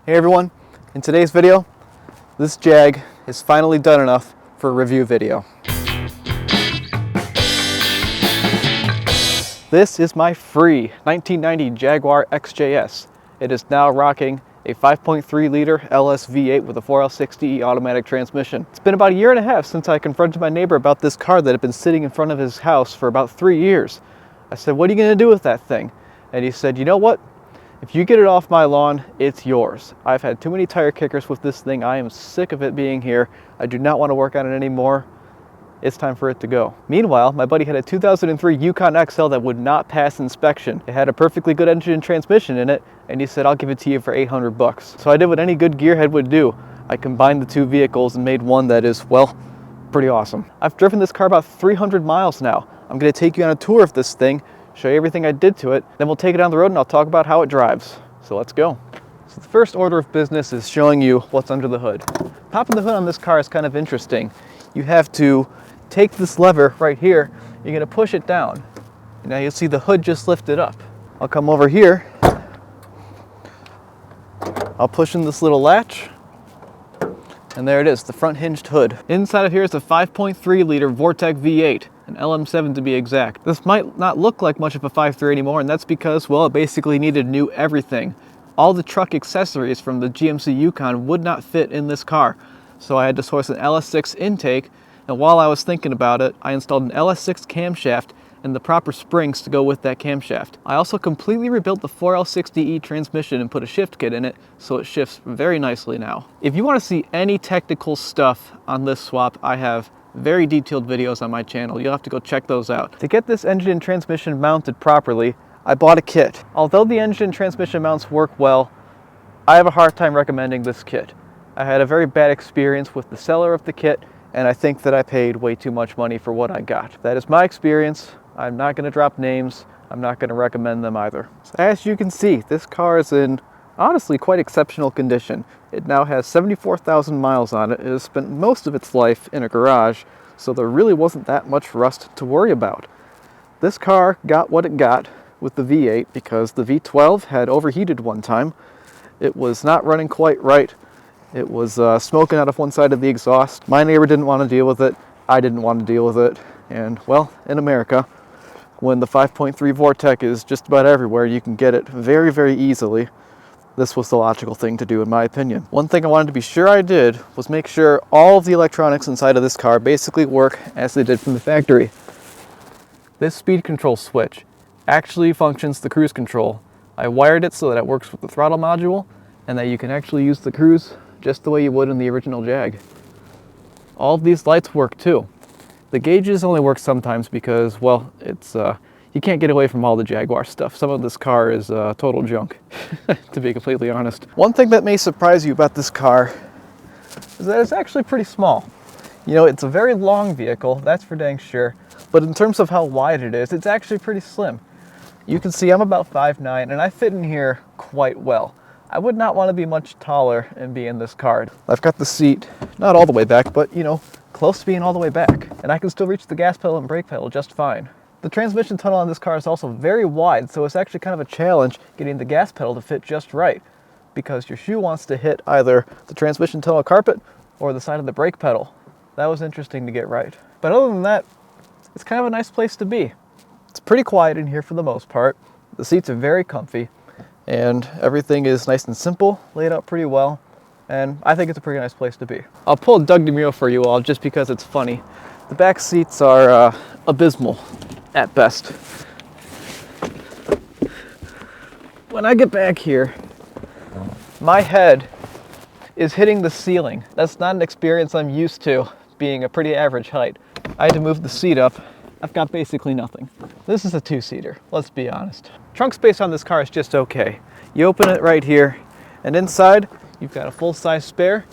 Hey everyone, in today's video, this Jag is finally done enough for a review video. This is my free 1990 Jaguar XJS. It is now rocking a 5.3 liter LS V8 with a 4L60E automatic transmission. It's been about a year and a half since I confronted my neighbor about this car that had been sitting in front of his house for about 3 years. I said, "What are you going to do with that thing?" And he said, "You know what? If you get it off my lawn, it's yours. I've had too many tire kickers with this thing. I am sick of it being here. I do not want to work on it anymore. It's time for it to go." Meanwhile, my buddy had a 2003 Yukon XL that would not pass inspection. It had a perfectly good engine and transmission in it, and he said, "I'll give it to you for 800 bucks. So I did what any good gearhead would do. I combined the two vehicles and made one that is, well, pretty awesome. I've driven this car about 300 miles now. I'm going to take you on a tour of this thing, show you everything I did to it, then we'll take it down the road and I'll talk about how it drives. So let's go. So the first order of business is showing you what's under the hood. Popping the hood on this car is kind of interesting. You have to take this lever right here, you're going to push it down. And now you'll see the hood just lifted up. I'll come over here, I'll push in this little latch, and there it is, the front hinged hood. Inside of here is a 5.3 liter Vortec V8. An LM7 to be exact. This might not look like much of a 5.3 anymore, and that's because, well, it basically needed new everything. All the truck accessories from the GMC Yukon would not fit in this car, so I had to source an LS6 intake, and while I was thinking about it, I installed an LS6 camshaft and the proper springs to go with that camshaft. I also completely rebuilt the 4L60E transmission and put a shift kit in it, so it shifts very nicely now. If you want to see any technical stuff on this swap, I have very detailed videos on my channel. You'll have to go check those out. To get this engine and transmission mounted properly, I bought a kit. Although the engine and transmission mounts work well, I have a hard time recommending this kit. I had a very bad experience with the seller of the kit, and I think that I paid way too much money for what I got. That is my experience. I'm not going to drop names. I'm not going to recommend them either. So as you can see, this car is in honestly quite exceptional condition. It now has 74,000 miles on it. It has spent most of its life in a garage, so there really wasn't that much rust to worry about. This car got what it got with the V8 because the V12 had overheated one time. It was not running quite right. It was smoking out of one side of the exhaust. My neighbor didn't want to deal with it. I didn't want to deal with it. And well, in America, when the 5.3 Vortec is just about everywhere, you can get it very, very easily. This was the logical thing to do in my opinion. One thing I wanted to be sure I did was make sure all of the electronics inside of this car basically work as they did from the factory. This speed control switch actually functions the cruise control. I wired it so that it works with the throttle module and that you can actually use the cruise just the way you would in the original Jag. All of these lights work too. The gauges only work sometimes because, well, it's you can't get away from all the Jaguar stuff. Some of this car is total junk, to be completely honest. One thing that may surprise you about this car is that it's actually pretty small. You know, it's a very long vehicle, that's for dang sure, but in terms of how wide it is, it's actually pretty slim. You can see I'm about 5'9", and I fit in here quite well. I would not want to be much taller and be in this car. I've got the seat, not all the way back, but, you know, close to being all the way back, and I can still reach the gas pedal and brake pedal just fine. The transmission tunnel on this car is also very wide, so it's actually kind of a challenge getting the gas pedal to fit just right, because your shoe wants to hit either the transmission tunnel carpet or the side of the brake pedal. That was interesting to get right. But other than that, it's kind of a nice place to be. It's pretty quiet in here for the most part. The seats are very comfy, and everything is nice and simple, laid out pretty well, and I think it's a pretty nice place to be. I'll pull Doug DeMuro for you all just because it's funny. The back seats are abysmal at best. When I get back here, my head is hitting the ceiling. That's not an experience I'm used to, being a pretty average height. I had to move the seat up. I've got basically nothing. This is a two-seater, let's be honest. Trunk space on this car is just okay. You open it right here, and inside, you've got a full-size spare.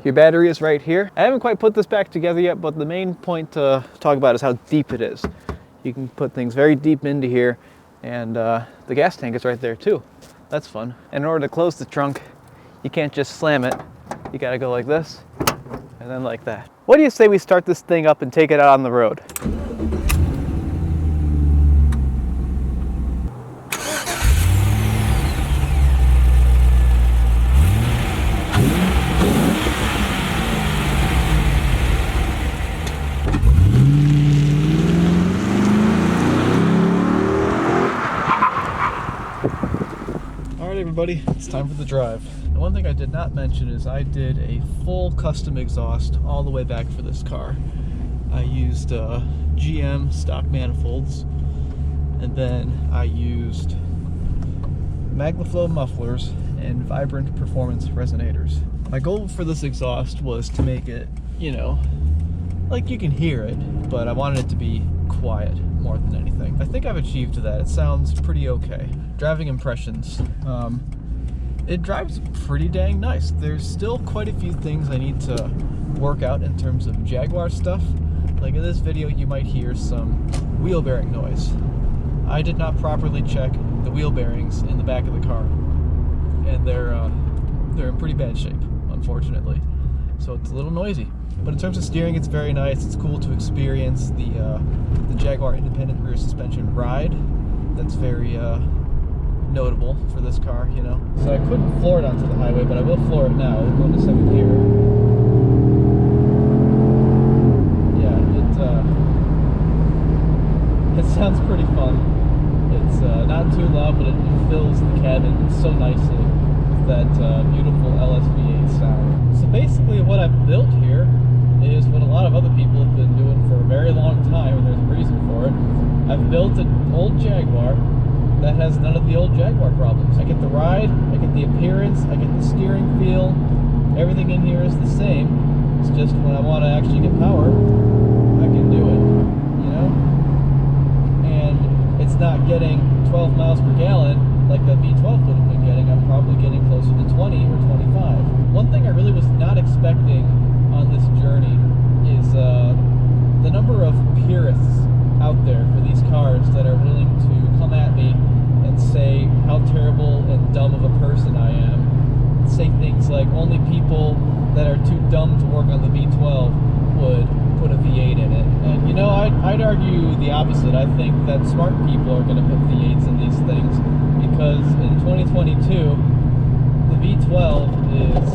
Your battery is right here. I haven't quite put this back together yet, but the main point to talk about is how deep it is. You can put things very deep into here, and the gas tank is right there too. That's fun. And in order to close the trunk, you can't just slam it. You gotta go like this, and then like that. What do you say we start this thing up and take it out on the road? everybody, it's time for the drive. The one thing I did not mention is I did a full custom exhaust all the way back for this car. I used GM stock manifolds, and then I used MagnaFlow mufflers and Vibrant Performance resonators. My goal for this exhaust was to make it, you know, like you can hear it, but I wanted it to be quiet more than anything. I think I've achieved that. It sounds pretty okay. Driving impressions. It drives pretty dang nice. There's still quite a few things I need to work out in terms of Jaguar stuff. Like in this video, you might hear some wheel bearing noise. I did not properly check the wheel bearings in the back of the car, and they're in pretty bad shape, unfortunately. So it's a little noisy. But in terms of steering, it's very nice. It's cool to experience the Jaguar independent rear suspension ride. That's very notable for this car, you know. So I couldn't floor it onto the highway, but I will floor it now. We'll go into second gear. Yeah, it sounds pretty fun. It's not too loud, but it fills the cabin so nicely with that beautiful LS-V8 sound. So basically what I've built here is what a lot of other people have been doing for a very long time, and there's a reason for it. I've built an old Jaguar that has none of the old Jaguar problems. I get the ride, I get the appearance, I get the steering feel. Everything in here is the same. It's just when I want to actually get power, I can do it, you know? And it's not getting 12 miles per gallon like the V12 would have been getting. I'm probably getting closer to 20 or 25. One thing I really was not expecting on this journey is the number of purists out there for these cars that are willing to come at me and say how terrible and dumb of a person I am. Say things like only people that are too dumb to work on the V12 would put a V8 in it. And you know, I'd argue the opposite. I think that smart people are going to put V8s in these things, because in 2022 the V12 is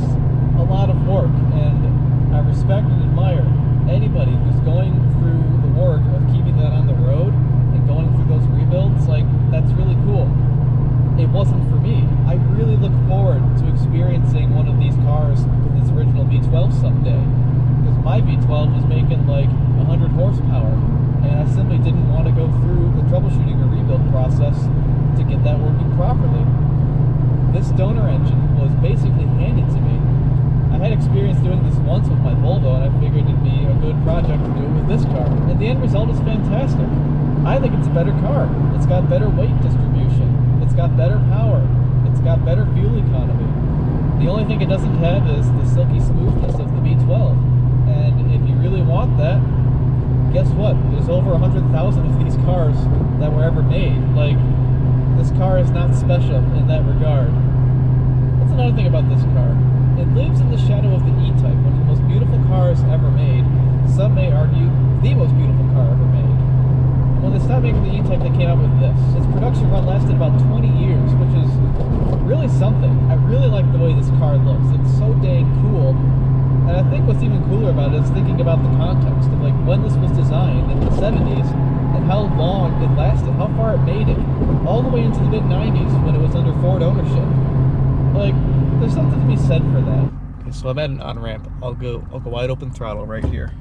a lot of work, and I respect and admire anybody who's going through the work of keeping that on the road and going through those rebuilds. Like, that's really cool. It wasn't for me. I really look forward to experiencing one of these cars with its original V12 someday, because my V12 was making like 100 horsepower, and I simply didn't want to go through the troubleshooting or rebuild process to get that working properly. This donor engine was basically handed to me. I had experience doing this once with my Volvo, and I figured it'd be a good project to do it with this car. And the end result is fantastic. I think it's a better car. It's got better weight distribution. It's got better power. It's got better fuel economy. The only thing it doesn't have is the silky smoothness of the V12. And if you really want that, guess what? There's over 100,000 of these cars that were ever made. Like, this car is not special in that regard. That's another thing about this car. It lives in the shadow of the E-Type, one of the most beautiful cars ever made. Some may argue the most beautiful car ever made. When they stopped making the E-Type, they came out with this. Its production run lasted about 20 years, which is really something. I really like the way this car looks. It's so dang cool. And I think what's even cooler about it is thinking about the context of like when this was designed in the 70s and how long it lasted, how far it made it, all the way into the mid-90s when it was under Ford ownership. Like, there's something to be said for that. Okay, so I'm at an on-ramp. I'll go wide open throttle right here.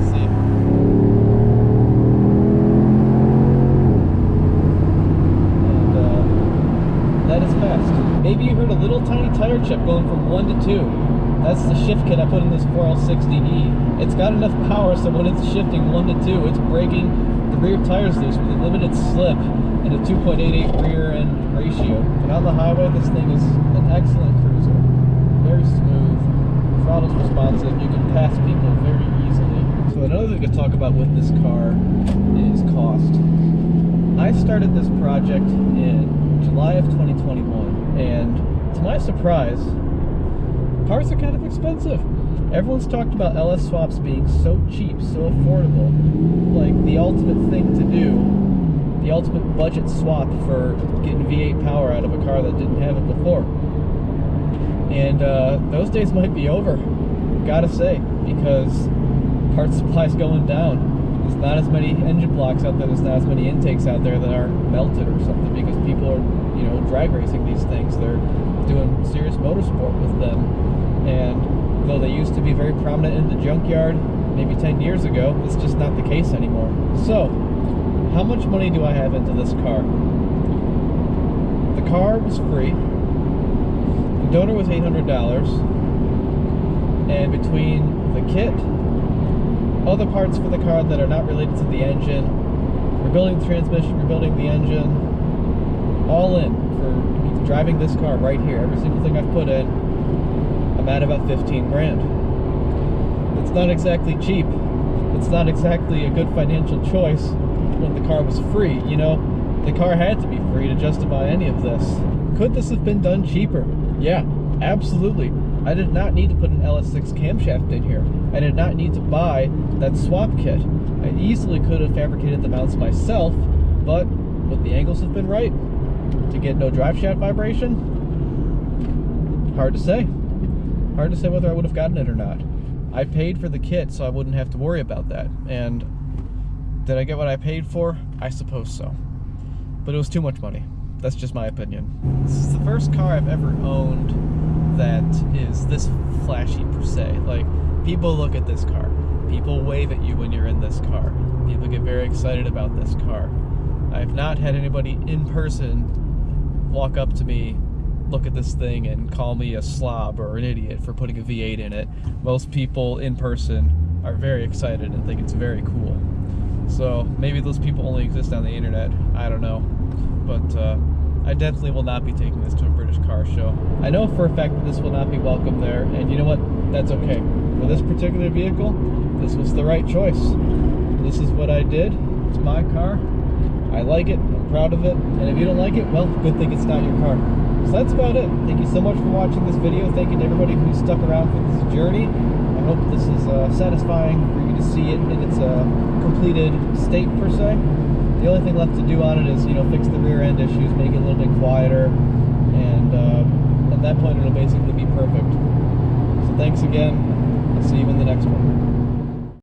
See? And that is fast. Maybe you heard a little tiny tire chip going from 1 to 2. That's the shift kit I put in this 4L60E. It's got enough power so when it's shifting 1 to 2, it's braking the rear tires loose with a limited slip and a 2.88 rear end ratio. But on the highway, this thing is an excellent cruiser. Very smooth, throttle's responsive, you can pass people very easily. So another thing to talk about with this car is cost. I started this project in July of 2021, and to my surprise, parts are kind of expensive. Everyone's talked about LS swaps being so cheap, so affordable, like the ultimate thing to do, the ultimate budget swap for getting V8 power out of a car that didn't have it before. And those days might be over, gotta say, because parts supply's going down. There's not as many engine blocks out there, there's not as many intakes out there that aren't melted or something, because people are, you know, drag racing these things. They're doing serious motorsport with them. And though they used to be very prominent in the junkyard maybe 10 years ago, it's just not the case anymore. So, how much money do I have into this car? The car was free. The donor was $800. And between the kit, other parts for the car that are not related to the engine, rebuilding the transmission, rebuilding the engine, all in for driving this car right here, every single thing I've put in, I'm at about 15 grand. It's not exactly cheap. It's not exactly a good financial choice when the car was free. You know, the car had to be free to justify any of this. Could this have been done cheaper? Yeah, absolutely. I did not need to put an LS6 camshaft in here. I did not need to buy that swap kit. I easily could have fabricated the mounts myself, but would the angles have been right to get no drive shaft vibration? Hard to say. Hard to say whether I would have gotten it or not. I paid for the kit, so I wouldn't have to worry about that. And did I get what I paid for? I suppose so. But it was too much money. That's just my opinion. This is the first car I've ever owned that is this flashy per se. Like, people look at this car. People wave at you when you're in this car. People get very excited about this car. I've not had anybody in person walk up to me, look at this thing, and call me a slob or an idiot for putting a V8 in it. Most people in person are very excited and think it's very cool. So maybe those people only exist on the internet. I don't know. But I definitely will not be taking this to a British car show. I know for a fact that this will not be welcome there, and you know what? That's okay. For this particular vehicle, this was the right choice. This is what I did. It's my car. I like it. I'm proud of it. And if you don't like it, well, good thing it's not your car. So that's about it. Thank you so much for watching this video. Thank you to everybody who stuck around for this journey. I hope this is satisfying for you to see it in its completed state, per se. The only thing left to do on it is, you know, fix the rear end issues, make it a little bit quieter, and at that point it'll basically be perfect. So thanks again. I'll see you in the next one.